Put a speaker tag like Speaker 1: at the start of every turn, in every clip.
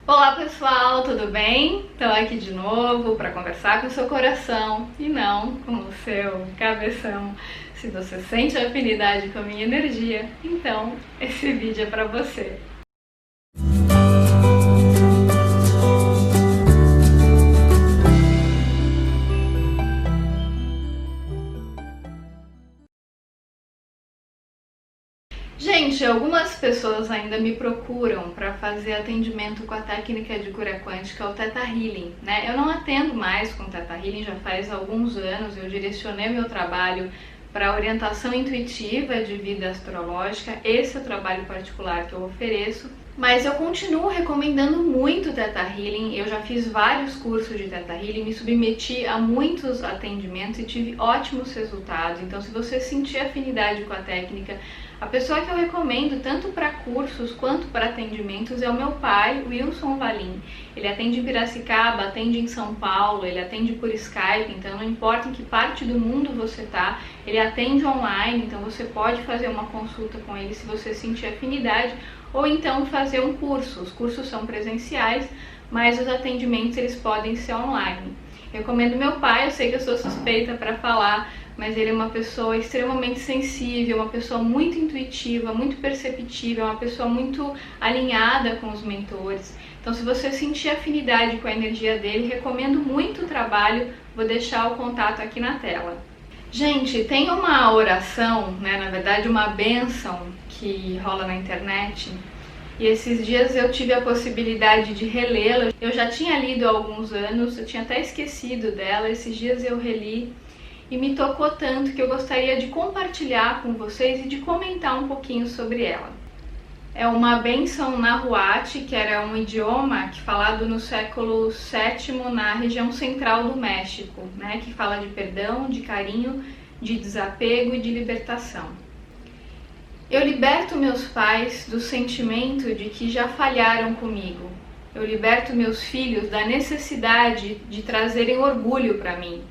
Speaker 1: Olá pessoal, tudo bem? Estou aqui de novo para conversar com o seu coração e não com o seu cabeção. Se você sente afinidade com a minha energia, então esse vídeo é para você. Gente, algumas pessoas ainda me procuram para fazer atendimento com a técnica de cura quântica, o Theta Healing, né? Eu não atendo mais com Theta Healing já faz alguns anos, eu direcionei meu trabalho para orientação intuitiva de vida astrológica, esse é o trabalho particular que eu ofereço, mas eu continuo recomendando muito Theta Healing, eu já fiz vários cursos de Theta Healing, me submeti a muitos atendimentos e tive ótimos resultados, então se você sentir afinidade com a técnica, a pessoa que eu recomendo tanto para cursos quanto para atendimentos é o meu pai, Wilson Valim. Ele atende em Piracicaba, atende em São Paulo, ele atende por Skype, então não importa em que parte do mundo você está, ele atende online, então você pode fazer uma consulta com ele se você sentir afinidade, ou então fazer um curso. Os cursos são presenciais, mas os atendimentos eles podem ser online. Recomendo meu pai, eu sei que eu sou suspeita para falar, mas ele é uma pessoa extremamente sensível, uma pessoa muito intuitiva, muito perceptível, uma pessoa muito alinhada com os mentores. Então, se você sentir afinidade com a energia dele, recomendo muito o trabalho, vou deixar o contato aqui na tela. Gente, tem uma oração, né, na verdade uma bênção que rola na internet, e esses dias eu tive a possibilidade de relê-la. Eu já tinha lido há alguns anos, eu tinha até esquecido dela, esses dias eu reli e me tocou tanto que eu gostaria de compartilhar com vocês e de comentar um pouquinho sobre ela. É uma bênção nahuatl, que era um idioma que falado no século VII na região central do México, né, que fala de perdão, de carinho, de desapego e de libertação. Eu liberto meus pais do sentimento de que já falharam comigo. Eu liberto meus filhos da necessidade de trazerem orgulho para mim,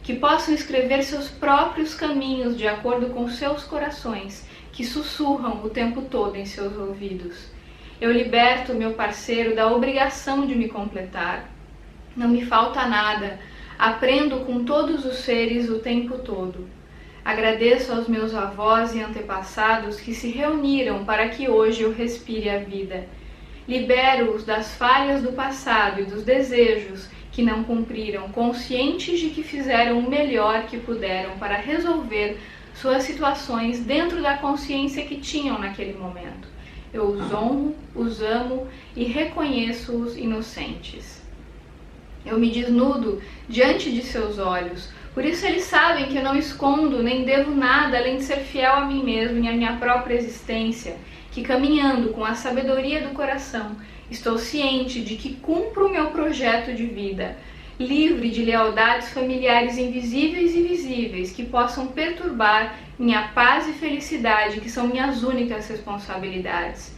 Speaker 1: que possam escrever seus próprios caminhos de acordo com seus corações, que sussurram o tempo todo em seus ouvidos. Eu liberto meu parceiro da obrigação de me completar. Não me falta nada, aprendo com todos os seres o tempo todo. Agradeço aos meus avós e antepassados que se reuniram para que hoje eu respire a vida. Libero-os das falhas do passado e dos desejos que não cumpriram, conscientes de que fizeram o melhor que puderam para resolver suas situações dentro da consciência que tinham naquele momento. Eu os honro, os amo e reconheço-os inocentes. Eu me desnudo diante de seus olhos, por isso eles sabem que eu não escondo nem devo nada além de ser fiel a mim mesmo e à minha própria existência, que caminhando com a sabedoria do coração, estou ciente de que cumpro o meu projeto de vida, livre de lealdades familiares invisíveis e visíveis que possam perturbar minha paz e felicidade, que são minhas únicas responsabilidades.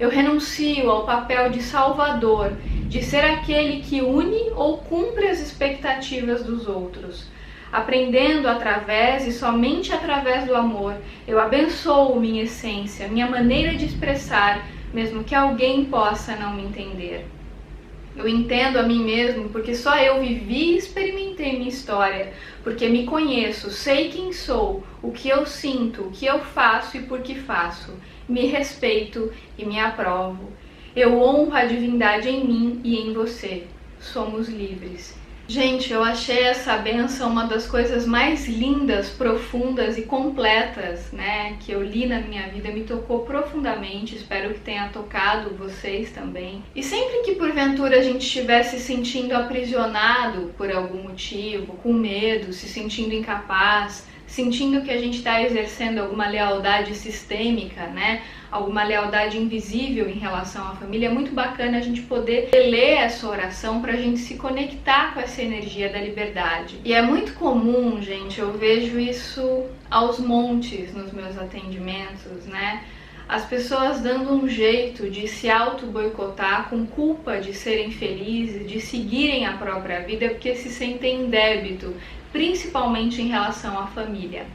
Speaker 1: Eu renuncio ao papel de salvador, de ser aquele que une ou cumpre as expectativas dos outros. Aprendendo através e somente através do amor, eu abençoo minha essência, minha maneira de expressar, mesmo que alguém possa não me entender. Eu entendo a mim mesmo porque só eu vivi e experimentei minha história, porque me conheço, sei quem sou, o que eu sinto, o que eu faço e por que faço. Me respeito e me aprovo. Eu honro a divindade em mim e em você. Somos livres. Gente, eu achei essa bênção uma das coisas mais lindas, profundas e completas, né, que eu li na minha vida, me tocou profundamente, espero que tenha tocado vocês também. E sempre que porventura a gente estiver se sentindo aprisionado por algum motivo, com medo, se sentindo incapaz, sentindo que a gente está exercendo alguma lealdade sistêmica, né? Alguma lealdade invisível em relação à família, é muito bacana a gente poder ler essa oração para a gente se conectar com essa energia da liberdade. E é muito comum, gente, eu vejo isso aos montes nos meus atendimentos, né? As pessoas dando um jeito de se auto-boicotar com culpa de serem felizes, de seguirem a própria vida porque se sentem em débito, principalmente em relação à família.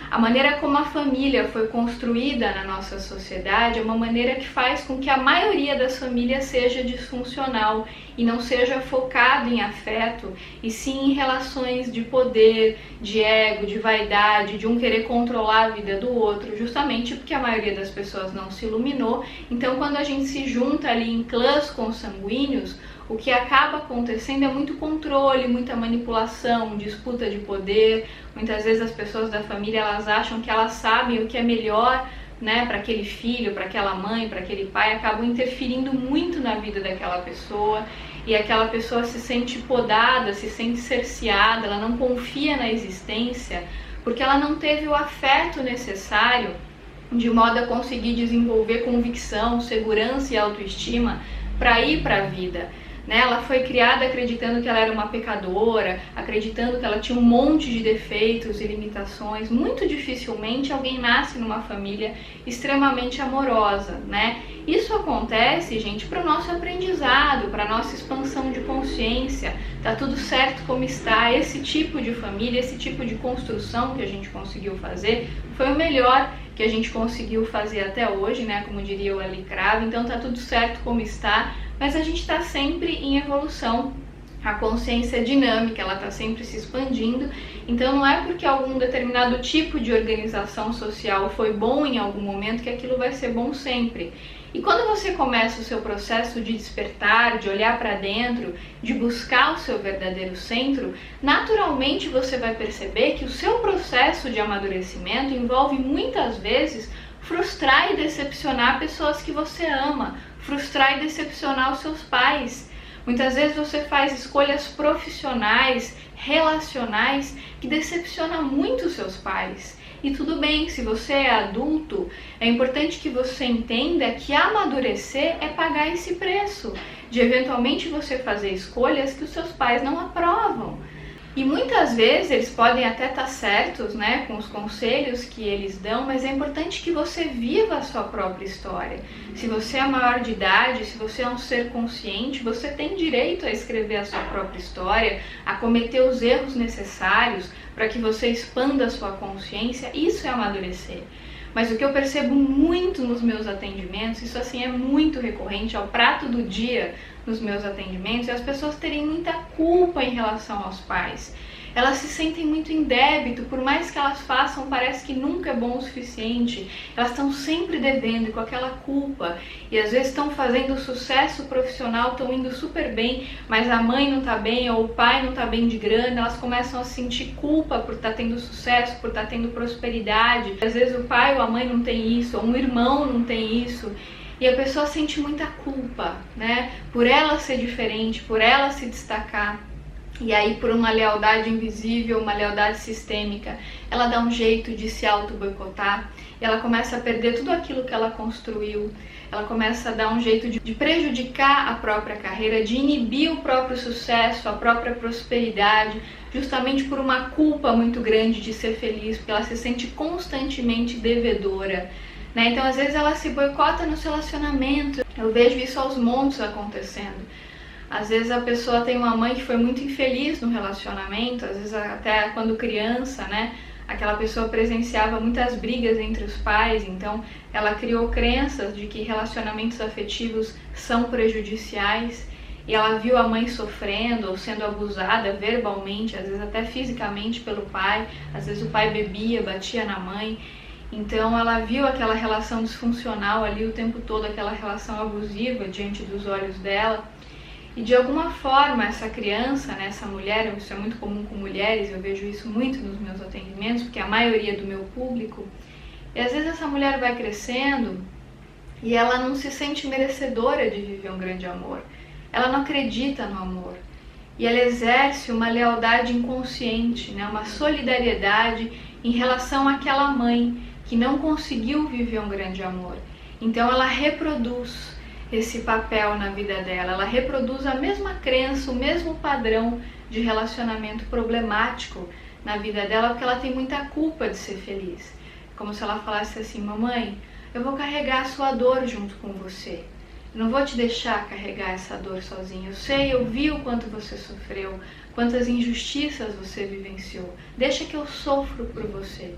Speaker 1: A maneira como a família foi construída na nossa sociedade é uma maneira que faz com que a maioria das famílias seja disfuncional e não seja focado em afeto, e sim em relações de poder, de ego, de vaidade, de um querer controlar a vida do outro, justamente porque a maioria das pessoas não se iluminou. Então, quando a gente se junta ali em clãs consanguíneos, o que acaba acontecendo é muito controle, muita manipulação, disputa de poder. Muitas vezes as pessoas da família, elas acham que elas sabem o que é melhor, né, para aquele filho, para aquela mãe, para aquele pai, acabam interferindo muito na vida daquela pessoa, e aquela pessoa se sente podada, se sente cerceada, ela não confia na existência, porque ela não teve o afeto necessário de modo a conseguir desenvolver convicção, segurança e autoestima para ir para a vida. Ela foi criada acreditando que ela era uma pecadora, acreditando que ela tinha um monte de defeitos e limitações. Muito dificilmente alguém nasce numa família extremamente amorosa, né? Isso acontece, gente, para o nosso aprendizado, para a nossa expansão de consciência. Tá tudo certo como está. Esse tipo de família, esse tipo de construção que a gente conseguiu fazer foi o melhor que a gente conseguiu fazer até hoje, né? Como diria o Ali Cravo. Então tá tudo certo como está, mas a gente está sempre em evolução. A consciência é dinâmica, ela está sempre se expandindo. Então não é porque algum determinado tipo de organização social foi bom em algum momento que aquilo vai ser bom sempre. E quando você começa o seu processo de despertar, de olhar para dentro, de buscar o seu verdadeiro centro, naturalmente você vai perceber que o seu processo de amadurecimento envolve muitas vezes frustrar e decepcionar pessoas que você ama, frustrar e decepcionar os seus pais. Muitas vezes você faz escolhas profissionais, relacionais, que decepcionam muito os seus pais. E tudo bem, se você é adulto, é importante que você entenda que amadurecer é pagar esse preço, de eventualmente você fazer escolhas que os seus pais não aprovam. E muitas vezes eles podem até estar certos, né, com os conselhos que eles dão, mas é importante que você viva a sua própria história. Se você é maior de idade, se você é um ser consciente, você tem direito a escrever a sua própria história, a cometer os erros necessários para que você expanda a sua consciência. Isso é amadurecer. Mas o que eu percebo muito nos meus atendimentos, isso assim é muito recorrente, ao prato do dia nos meus atendimentos, é as pessoas terem muita culpa em relação aos pais. Elas se sentem muito em débito, por mais que elas façam, parece que nunca é bom o suficiente. Elas estão sempre devendo e com aquela culpa. E às vezes estão fazendo sucesso profissional, estão indo super bem, mas a mãe não está bem ou o pai não está bem de grana. Elas começam a sentir culpa por estar tendo sucesso, por estar tendo prosperidade. Às vezes o pai ou a mãe não tem isso, ou um irmão não tem isso. E a pessoa sente muita culpa, né? Por ela ser diferente, por ela se destacar. E aí, por uma lealdade invisível, uma lealdade sistêmica, ela dá um jeito de se auto-boicotar, e ela começa a perder tudo aquilo que ela construiu, ela começa a dar um jeito de prejudicar a própria carreira, de inibir o próprio sucesso, a própria prosperidade, justamente por uma culpa muito grande de ser feliz, porque ela se sente constantemente devedora, né? Então, às vezes, ela se boicota no relacionamento. Eu vejo isso aos montes acontecendo. Às vezes a pessoa tem uma mãe que foi muito infeliz no relacionamento, às vezes até quando criança, né? Aquela pessoa presenciava muitas brigas entre os pais, então ela criou crenças de que relacionamentos afetivos são prejudiciais, e ela viu a mãe sofrendo ou sendo abusada verbalmente, às vezes até fisicamente pelo pai, às vezes o pai bebia, batia na mãe. Então ela viu aquela relação disfuncional ali o tempo todo, aquela relação abusiva diante dos olhos dela. E de alguma forma essa criança, né, essa mulher, isso é muito comum com mulheres, eu vejo isso muito nos meus atendimentos, porque a maioria do meu público, e às vezes essa mulher vai crescendo e ela não se sente merecedora de viver um grande amor. Ela não acredita no amor. E ela exerce uma lealdade inconsciente, né, uma solidariedade em relação àquela mãe que não conseguiu viver um grande amor. Então ela reproduz esse papel na vida dela, ela reproduz a mesma crença, o mesmo padrão de relacionamento problemático na vida dela, porque ela tem muita culpa de ser feliz. Como se ela falasse assim: mamãe, eu vou carregar a sua dor junto com você, eu não vou te deixar carregar essa dor sozinha, eu sei, eu vi o quanto você sofreu, quantas injustiças você vivenciou, deixa que eu sofro por você.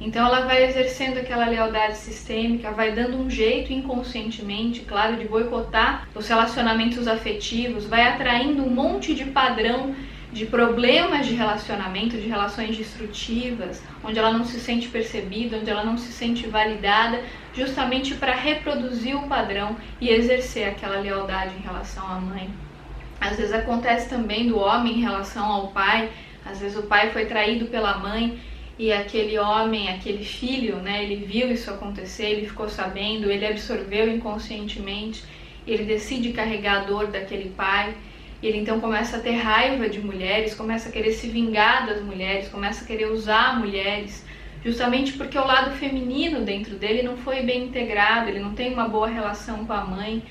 Speaker 1: Então ela vai exercendo aquela lealdade sistêmica, vai dando um jeito inconscientemente, claro, de boicotar os relacionamentos afetivos, vai atraindo um monte de padrão de problemas de relacionamento, de relações destrutivas, onde ela não se sente percebida, onde ela não se sente validada, justamente para reproduzir o padrão e exercer aquela lealdade em relação à mãe. Às vezes acontece também do homem em relação ao pai, às vezes o pai foi traído pela mãe e aquele homem, aquele filho, né, ele viu isso acontecer, ele ficou sabendo, ele absorveu inconscientemente, ele decide carregar a dor daquele pai. Ele então começa a ter raiva de mulheres, começa a querer se vingar das mulheres, começa a querer usar mulheres, justamente porque o lado feminino dentro dele não foi bem integrado, ele não tem uma boa relação com a mãe,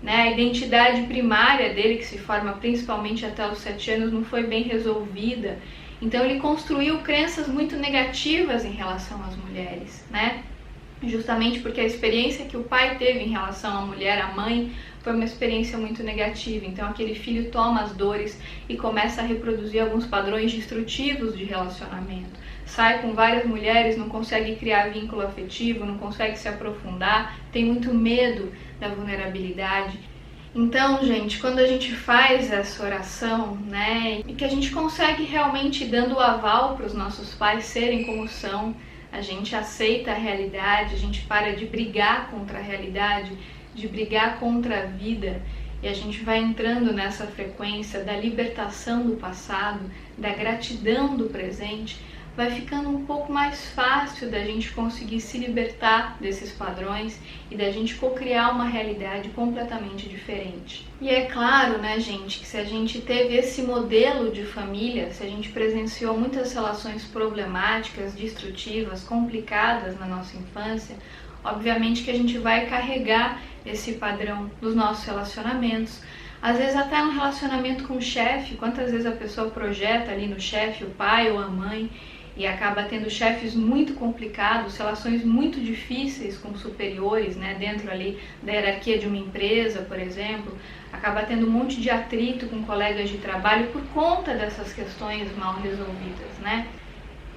Speaker 1: né? A identidade primária dele, que se forma principalmente até os 7 anos, não foi bem resolvida. Então ele construiu crenças muito negativas em relação às mulheres, né? Justamente porque a experiência que o pai teve em relação à mulher, à mãe, foi uma experiência muito negativa. Então aquele filho toma as dores e começa a reproduzir alguns padrões destrutivos de relacionamento. Sai com várias mulheres, não consegue criar vínculo afetivo, não consegue se aprofundar, tem muito medo da vulnerabilidade. Então, gente, quando a gente faz essa oração, né, e que a gente consegue realmente dando o aval para os nossos pais serem como são, a gente aceita a realidade, a gente para de brigar contra a realidade, de brigar contra a vida, e a gente vai entrando nessa frequência da libertação do passado, da gratidão do presente, vai ficando um pouco mais fácil da gente conseguir se libertar desses padrões e da gente co-criar uma realidade completamente diferente. E é claro, né, gente, que se a gente teve esse modelo de família, se a gente presenciou muitas relações problemáticas, destrutivas, complicadas na nossa infância, obviamente que a gente vai carregar esse padrão dos nossos relacionamentos. Às vezes até no relacionamento com o chefe, quantas vezes a pessoa projeta ali no chefe o pai ou a mãe e acaba tendo chefes muito complicados, relações muito difíceis com superiores, né, dentro ali da hierarquia de uma empresa, por exemplo, acaba tendo um monte de atrito com colegas de trabalho por conta dessas questões mal resolvidas, né?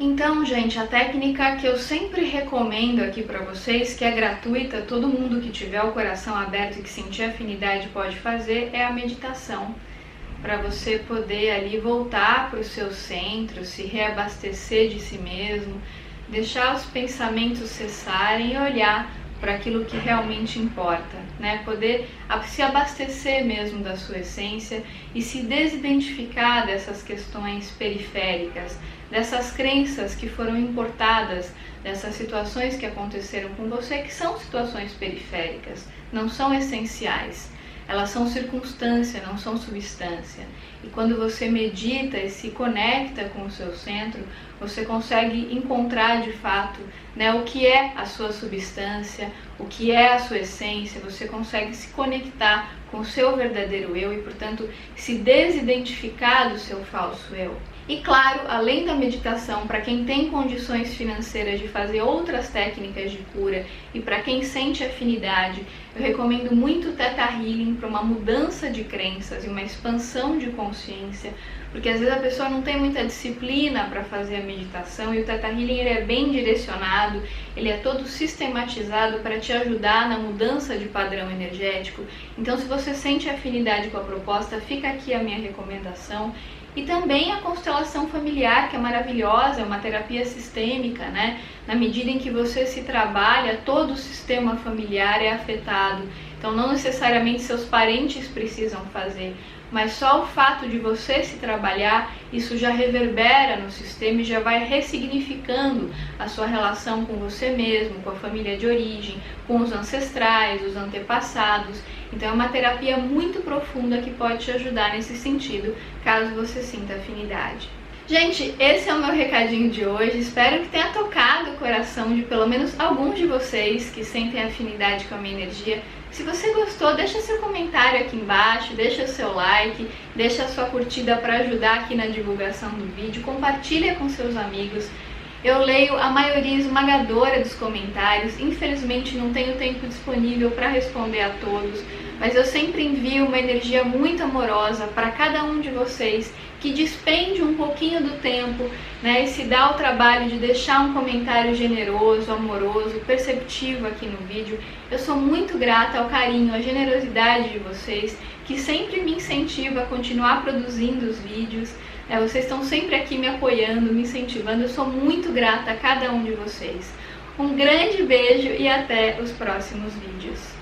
Speaker 1: Então, gente, a técnica que eu sempre recomendo aqui para vocês, que é gratuita, todo mundo que tiver o coração aberto e que sentir afinidade pode fazer, é a meditação. Para você poder ali voltar para o seu centro, se reabastecer de si mesmo, deixar os pensamentos cessarem e olhar para aquilo que realmente importa, né? Poder se abastecer mesmo da sua essência e se desidentificar dessas questões periféricas, dessas crenças que foram importadas, dessas situações que aconteceram com você, que são situações periféricas, não são essenciais. Elas são circunstância, não são substância. E quando você medita e se conecta com o seu centro, você consegue encontrar de fato, né, o que é a sua substância, o que é a sua essência, você consegue se conectar com o seu verdadeiro eu e, portanto, se desidentificar do seu falso eu. E claro, além da meditação, para quem tem condições financeiras de fazer outras técnicas de cura e para quem sente afinidade, eu recomendo muito o Theta Healing para uma mudança de crenças e uma expansão de consciência, porque às vezes a pessoa não tem muita disciplina para fazer a meditação e o Theta Healing ele é bem direcionado, ele é todo sistematizado para te ajudar na mudança de padrão energético. Então, se você sente afinidade com a proposta, fica aqui a minha recomendação. E também a constelação familiar, que é maravilhosa, é uma terapia sistêmica, né? Na medida em que você se trabalha, todo o sistema familiar é afetado. Então não necessariamente seus parentes precisam fazer, mas só o fato de você se trabalhar, isso já reverbera no sistema e já vai ressignificando a sua relação com você mesmo, com a família de origem, com os ancestrais, os antepassados. Então é uma terapia muito profunda que pode te ajudar nesse sentido, caso você sinta afinidade. Gente, esse é o meu recadinho de hoje, espero que tenha tocado o coração de pelo menos alguns de vocês que sentem afinidade com a minha energia. Se você gostou, deixa seu comentário aqui embaixo, deixa seu like, deixa a sua curtida para ajudar aqui na divulgação do vídeo, compartilha com seus amigos. Eu leio a maioria esmagadora dos comentários, infelizmente não tenho tempo disponível para responder a todos, mas eu sempre envio uma energia muito amorosa para cada um de vocês que despende um pouquinho do tempo, né, e se dá o trabalho de deixar um comentário generoso, amoroso, perceptivo aqui no vídeo. Eu sou muito grata ao carinho, à generosidade de vocês, que sempre me incentiva a continuar produzindo os vídeos. Vocês estão sempre aqui me apoiando, me incentivando. Eu sou muito grata a cada um de vocês. Um grande beijo e até os próximos vídeos.